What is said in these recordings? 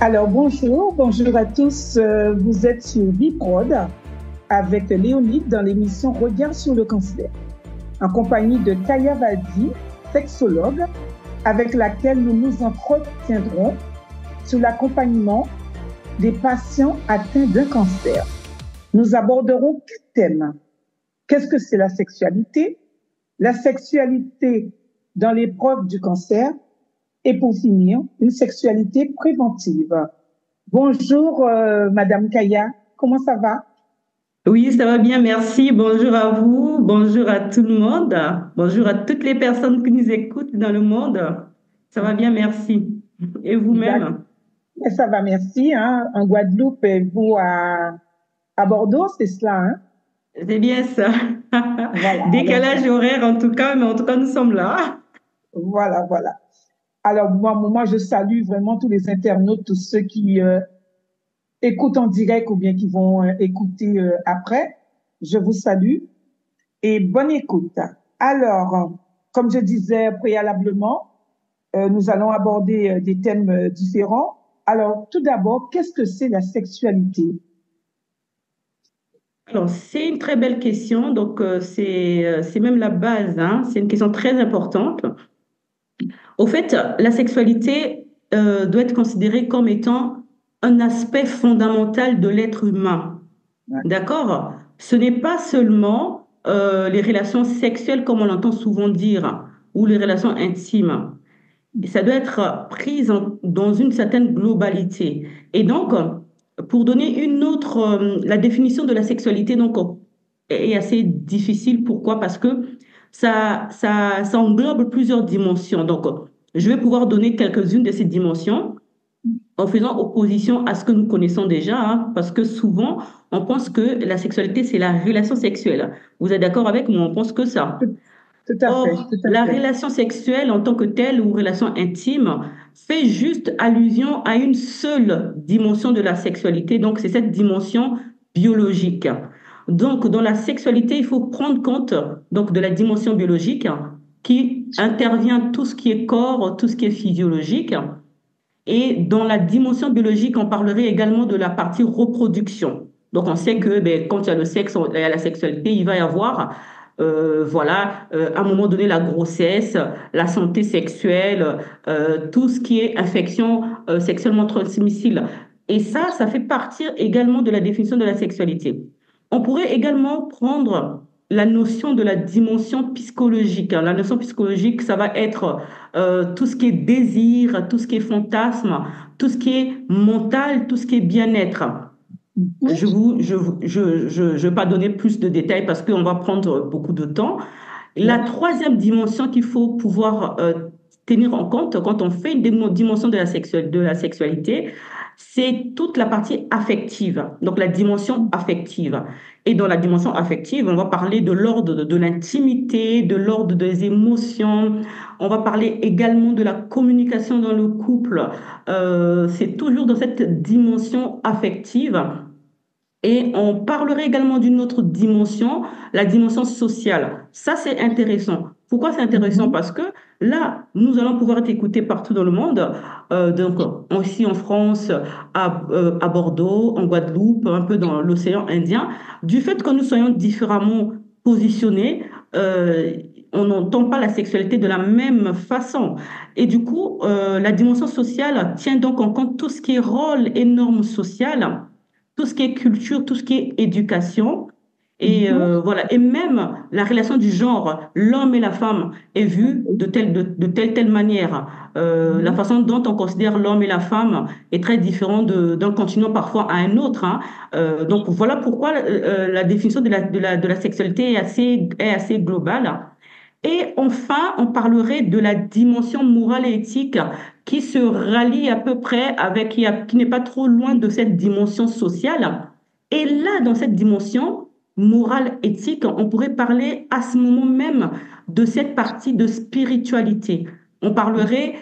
Alors bonjour à tous. Vous êtes sur Biprod avec Léonide dans l'émission Regard sur le cancer, en compagnie de Kaya Valdi, sexologue, avec laquelle nous nous entretiendrons sur l'accompagnement des patients atteints d'un cancer. Nous aborderons 4 thèmes. Qu'est-ce que c'est la sexualité? La sexualité dans l'épreuve du cancer. Et pour finir, une sexualité préventive. Bonjour, Madame Kaya, comment ça va? Oui, ça va bien, merci. Bonjour à vous, bonjour à tout le monde, bonjour à toutes les personnes qui nous écoutent dans le monde. Ça va bien, merci. Et D'accord. vous-même? Ça va, merci. Hein. En Guadeloupe, et vous à Bordeaux, c'est cela, hein? C'est bien ça. Voilà, alors, Décalage horaire en tout cas, mais en tout cas, nous sommes là. voilà. Alors, moi, je salue vraiment tous les internautes, tous ceux qui écoutent en direct ou bien qui vont écouter après. Je vous salue et bonne écoute. Alors, comme je disais préalablement, nous allons aborder des thèmes différents. Alors, tout d'abord, qu'est-ce que c'est la sexualité? Alors, c'est une très belle question, donc c'est même la base, hein. C'est une question très importante. Au fait, la sexualité doit être considérée comme étant un aspect fondamental de l'être humain. Ouais. D'accord? Ce n'est pas seulement les relations sexuelles comme on l'entend souvent dire, ou les relations intimes. Ça doit être pris dans une certaine globalité. Et donc, pour donner une autre, la définition de la sexualité donc, est assez difficile. Pourquoi? Parce que ça englobe plusieurs dimensions. Donc, je vais pouvoir donner quelques-unes de ces dimensions en faisant opposition à ce que nous connaissons déjà, hein, parce que souvent, on pense que la sexualité, c'est la relation sexuelle. Vous êtes d'accord avec moi? On pense que ça. Tout, tout à fait, Or, tout à la fait. relation sexuelle en tant que telle ou relation intime fait juste allusion à une seule dimension de la sexualité, donc c'est cette dimension biologique. Donc, dans la sexualité, il faut prendre compte donc de la dimension biologique qui intervient tout ce qui est corps, tout ce qui est physiologique. Et dans la dimension biologique, on parlerait également de la partie reproduction. Donc, on sait que quand il y a le sexe, il y a la sexualité, il va y avoir, à un moment donné, la grossesse, la santé sexuelle, tout ce qui est infection sexuellement transmissible. Et ça fait partie également de la définition de la sexualité. On pourrait également prendre la notion de la dimension psychologique. La notion psychologique, ça va être tout ce qui est désir, tout ce qui est fantasme, tout ce qui est mental, tout ce qui est bien-être. Mhm. Je vais pas donner plus de détails parce qu'on va prendre beaucoup de temps. La Ouais. troisième dimension qu'il faut pouvoir tenir en compte quand on fait une dimension de la sexualité, c'est toute la partie affective, donc la dimension affective. Et dans la dimension affective, on va parler de l'ordre de l'intimité, de l'ordre des émotions. On va parler également de la communication dans le couple. C'est toujours dans cette dimension affective et on parlerait également d'une autre dimension, la dimension sociale. Ça, c'est intéressant. Pourquoi c'est intéressant? Mhm. Parce que là, nous allons pouvoir être écoutés partout dans le monde, donc aussi en France, à Bordeaux, en Guadeloupe, un peu dans l'océan Indien. Du fait que nous soyons différemment positionnés, on n'entend pas la sexualité de la même façon. Et du coup, la dimension sociale tient donc en compte tout ce qui est rôle et normes sociales, tout ce qui est culture, tout ce qui est éducation. Et Mhm. voilà. Et même la relation du genre, l'homme et la femme est vue de telle manière. La Mhm. façon dont on considère l'homme et la femme est très différente d'un continent parfois à un autre, hein. Donc voilà pourquoi la définition de la sexualité est assez globale. Et enfin, on parlerait de la dimension morale et éthique qui se rallie à peu près avec, qui n'est pas trop loin de cette dimension sociale. Et là, dans cette dimension morale, éthique, on pourrait parler à ce moment même de cette partie de spiritualité. On parlerait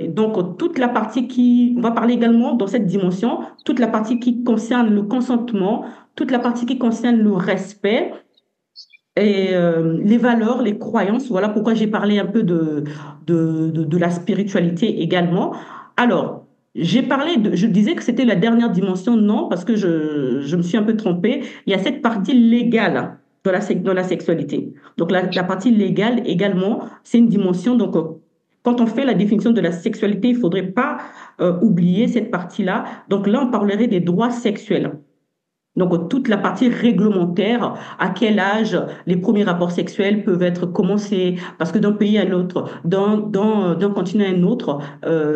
donc toute la partie on va parler également dans cette dimension, toute la partie qui concerne le consentement, toute la partie qui concerne le respect et les valeurs, les croyances. Voilà pourquoi j'ai parlé un peu de la spiritualité également. Alors, je disais que c'était la dernière dimension, non, parce que je me suis un peu trompée. Il y a cette partie légale dans la sexualité. Donc la partie légale également, c'est une dimension. Donc quand on fait la définition de la sexualité, il ne faudrait pas oublier cette partie-là. Donc là, on parlerait des droits sexuels. Donc, toute la partie réglementaire, à quel âge les premiers rapports sexuels peuvent être commencés, parce que d'un pays à l'autre, d'un continent à un autre,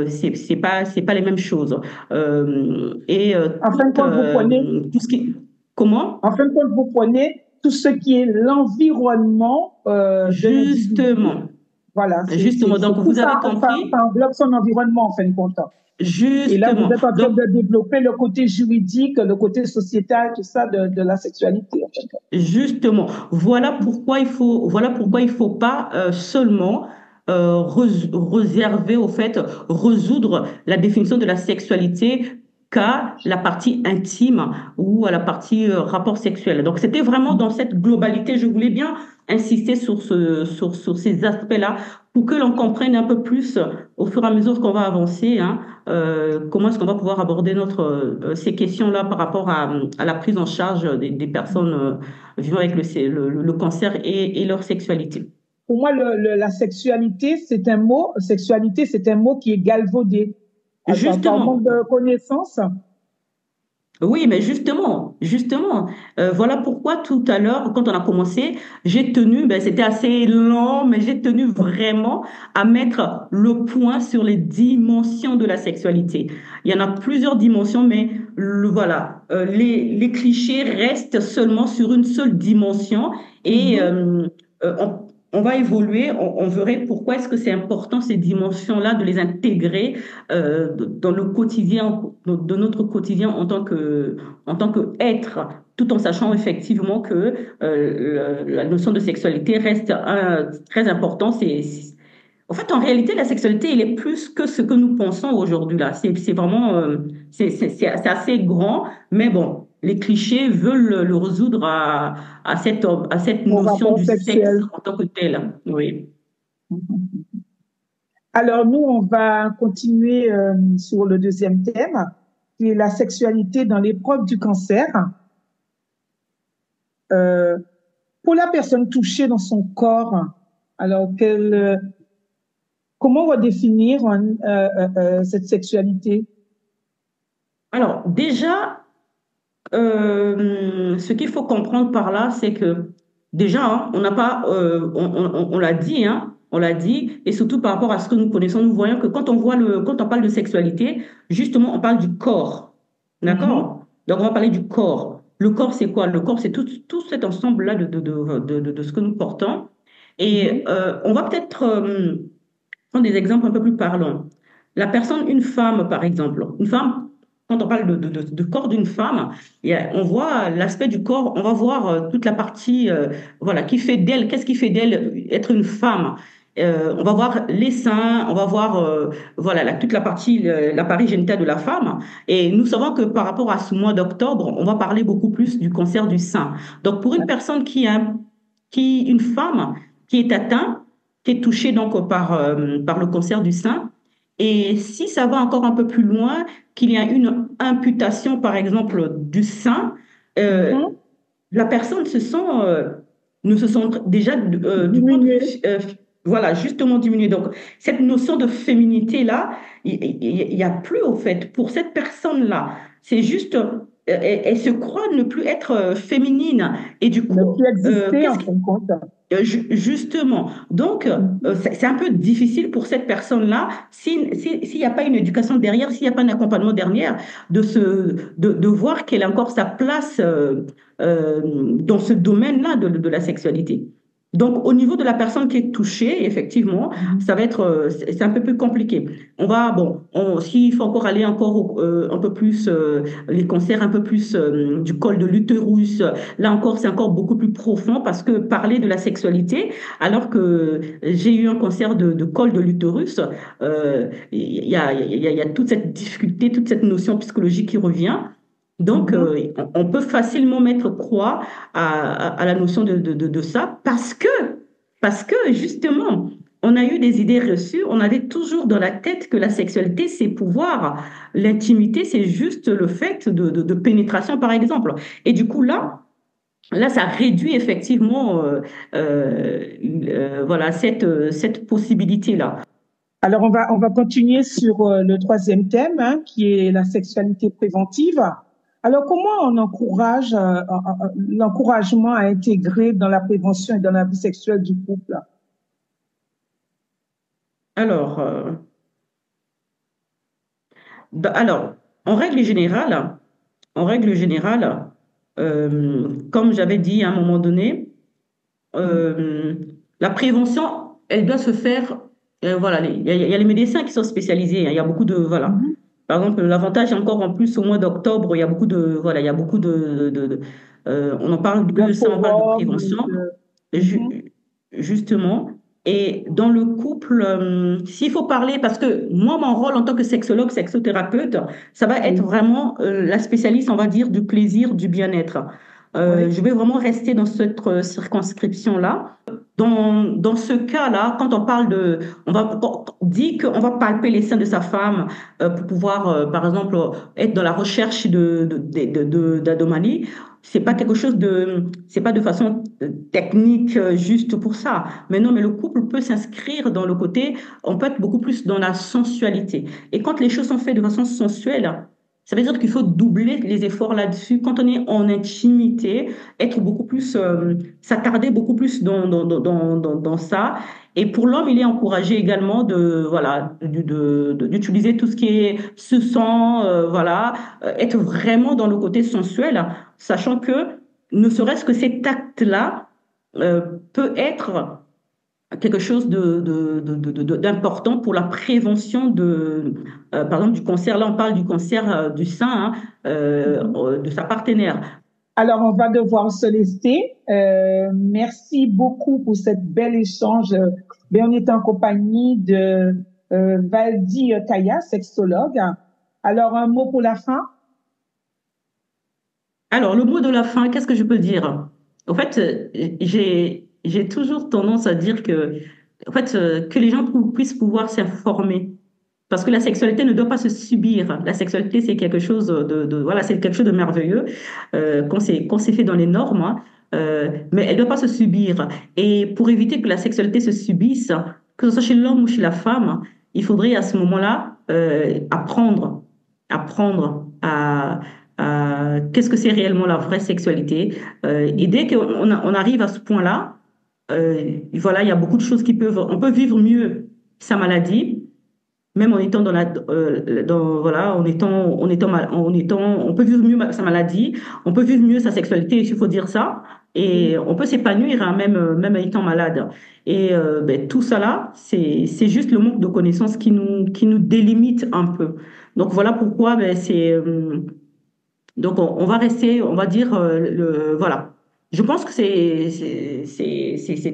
c'est pas les mêmes choses. En fin de compte, vous prenez, Tout ce qui... Comment? en fin de compte, vous prenez tout ce qui est l'environnement de l'individu. Justement, Voilà, justement. Donc, tout vous ça, avez ça compris? englobe son environnement, en fin de compte. Et là, vous Justement. êtes en train Donc, de développer le côté juridique, le côté sociétal, tout ça de la sexualité, en fait. justement, voilà pourquoi il faut pas seulement réserver au fait résoudre la définition de la sexualité qu'à la partie intime ou à la partie rapport sexuel. Donc c'était vraiment dans cette globalité, je voulais bien insister sur ces aspects-là pour que l'on comprenne un peu plus au fur et à mesure qu'on va avancer, hein, comment est-ce qu'on va pouvoir aborder ces questions-là par rapport à la prise en charge des personnes vivant avec le cancer et leur sexualité. Pour moi, la sexualité, c'est un mot qui est galvaudé. Par manque Justement, de connaissances. oui, mais justement, voilà pourquoi tout à l'heure, quand on a commencé, j'ai tenu, ben, c'était assez long, mais j'ai tenu vraiment à mettre le point sur les dimensions de la sexualité. Il y en a plusieurs dimensions, mais voilà, les clichés restent seulement sur une seule dimension et Mhm. on va évoluer, on verrait pourquoi est-ce que c'est important ces dimensions-là de les intégrer dans le quotidien, de notre quotidien en tant qu'être, tout en sachant effectivement que la notion de sexualité reste très importante. En fait, en réalité, la sexualité, elle est plus que ce que nous pensons aujourd'hui là. C'est vraiment, c'est assez grand, mais bon, les clichés veulent le résoudre à cette Au notion rapport du sexe sexuel. en tant que tel. Oui. Mhm. Alors, nous, on va continuer sur le deuxième thème, qui est la sexualité dans l'épreuve du cancer. Euh, pour la personne touchée dans son corps, alors comment redéfinir cette sexualité? Alors, déjà, ce qu'il faut comprendre par là, c'est que déjà, hein, on n'a pas, on l'a dit, hein, on l'a dit, et surtout par rapport à ce que nous connaissons, nous voyons que quand on parle de sexualité, justement, on parle du corps, Mhm, d'accord? Donc, on va parler du corps. Le corps, c'est quoi? Le corps, c'est tout cet ensemble-là de ce que nous portons. Et mhm, on va peut-être prendre des exemples un peu plus parlants. La personne, une femme, par exemple, une femme, quand on parle de corps d'une femme, on voit l'aspect du corps, on va voir toute la partie, voilà, qui fait d'elle, qu'est-ce qui fait d'elle être une femme. On va voir les seins, on va voir voilà toute la partie, l'appareil génital de la femme. Et nous savons que par rapport à ce mois d'octobre, on va parler beaucoup plus du cancer du sein. Donc pour une personne une femme qui est atteinte, qui est touchée donc par le cancer du sein, et si ça va encore un peu plus loin, qu'il y a une amputation, par exemple, du sein, euh, mhm. la personne ne se sent déjà du point de vue, Diminuer. voilà, justement diminuée. Donc, cette notion de féminité-là, il n'y a plus au fait. Pour cette personne-là, c'est juste, elle se croit ne plus être féminine. Et du Ne coup, plus exister, qu'est-ce en fin de compte. Justement, donc Mhm. c'est un peu difficile pour cette personne-là s'il n'y a pas une éducation derrière, s'il n'y a pas un accompagnement derrière, de voir qu'elle a encore sa place dans ce domaine-là de la sexualité. Donc, au niveau de la personne qui est touchée, effectivement, ça va être, c'est un peu plus compliqué. S'il faut encore aller un peu plus, les cancers un peu plus du col de l'utérus, là encore, c'est encore beaucoup plus profond parce que parler de la sexualité, alors que j'ai eu un cancer de col de l'utérus, il y a toute cette difficulté, toute cette notion psychologique qui revient. Donc, Mhm. on peut facilement mettre croix à la notion de ça parce que justement, on on a eu des idées reçues, on avait toujours dans la tête que la sexualité, c'est pouvoir. L'intimité, c'est juste le fait de pénétration, par exemple. Et du coup, là, ça réduit effectivement voilà, cette possibilité-là. Alors, on va continuer sur le troisième thème, hein, qui est la sexualité préventive. Alors, comment on encourage l'encouragement à intégrer dans la prévention et dans la vie sexuelle du couple? Alors, alors, en règle générale, en règle générale, comme j'avais dit à un moment donné, euh, la prévention, elle doit se faire. Voilà, il y a les médecins qui sont spécialisés, hein. Il y a beaucoup de voilà. Mhm. Par exemple, l'avantage encore en plus au mois d'octobre, il y a beaucoup de voilà, il y a beaucoup on en parle D'un que ça, on parle de forum ou prévention. de... Mhm. Justement. Et dans le couple, s'il faut parler, parce que moi, mon rôle en tant que sexologue, sexothérapeute, ça va être Oui, vraiment la spécialiste, on va dire, du plaisir, du bien-être. oui, Je vais vraiment rester dans cette circonscription-là. Dans ce cas-là, quand on parle on dit qu'on va palper les seins de sa femme pour pouvoir, par exemple, être dans la recherche d'anomalies, c'est pas de façon technique juste pour ça. Mais non, mais le couple peut s'inscrire dans le côté, on peut être beaucoup plus dans la sensualité. Et quand les choses sont faites de façon sensuelle, ça veut dire qu'il faut doubler les efforts là-dessus. Quand on est en intimité, être beaucoup plus, s'attarder beaucoup plus dans ça. Et pour l'homme, il est encouragé également voilà, d'utiliser tout ce qui est se sent, voilà, être vraiment dans le côté sensuel, sachant que ne serait-ce que cet acte-là peut être quelque chose d'important pour la prévention par exemple, du cancer. Là, on parle du cancer du sein, hein, mhm. de sa partenaire. Alors, on va devoir se laisser. Merci beaucoup pour cette bel échange. Ben, on est en compagnie de Valdi Kaya, sexologue. Alors, un mot pour la fin? Alors, le mot de la fin, qu'est-ce que je peux dire? En fait, j'ai toujours tendance à dire en fait, que les gens puissent pouvoir s'informer. Parce que la sexualité ne doit pas se subir. La sexualité, c'est quelque chose voilà, c'est quelque chose de merveilleux qu'on s'est fait dans les normes, hein, mais elle ne doit pas se subir. Et pour éviter que la sexualité se subisse, que ce soit chez l'homme ou chez la femme, il faudrait à ce moment-là apprendre à qu'est-ce que c'est réellement la vraie sexualité. Et dès on arrive à ce point-là, voilà, il y a beaucoup de choses on peut vivre mieux sa maladie même en étant voilà, on peut vivre mieux sa maladie, on peut vivre mieux sa sexualité, il faut dire ça, et on peut s'épanouir, hein, même en étant malade. Et ben, tout ça là, c'est juste le manque de connaissances qui nous délimite un peu. Donc voilà pourquoi ben, donc on va rester, on va dire voilà. Je pense que c'est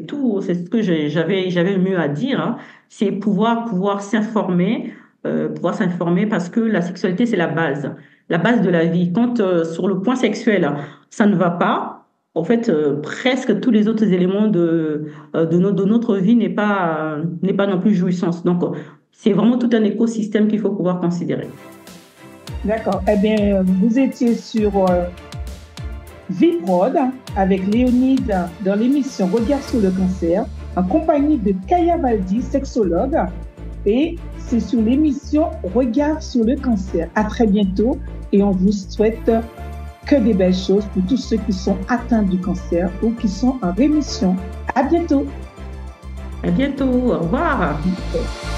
tout, c'est ce que j'avais mieux à dire, hein. C'est pouvoir s'informer parce que la sexualité c'est la base de la vie. Quand sur le point sexuel ça ne va pas, en fait presque tous les autres éléments de notre vie n'est pas non plus jouissance. Donc c'est vraiment tout un écosystème qu'il faut pouvoir considérer. D'accord. Eh bien, vous étiez sur Viprod avec Léonide dans l'émission Regard sur le cancer, en compagnie de Kaya Valdi, sexologue. Et c'est sur l'émission Regard sur le cancer. À très bientôt et on vous souhaite que des belles choses pour tous ceux qui sont atteints du cancer ou qui sont en rémission. À bientôt. À bientôt. Au revoir. Merci.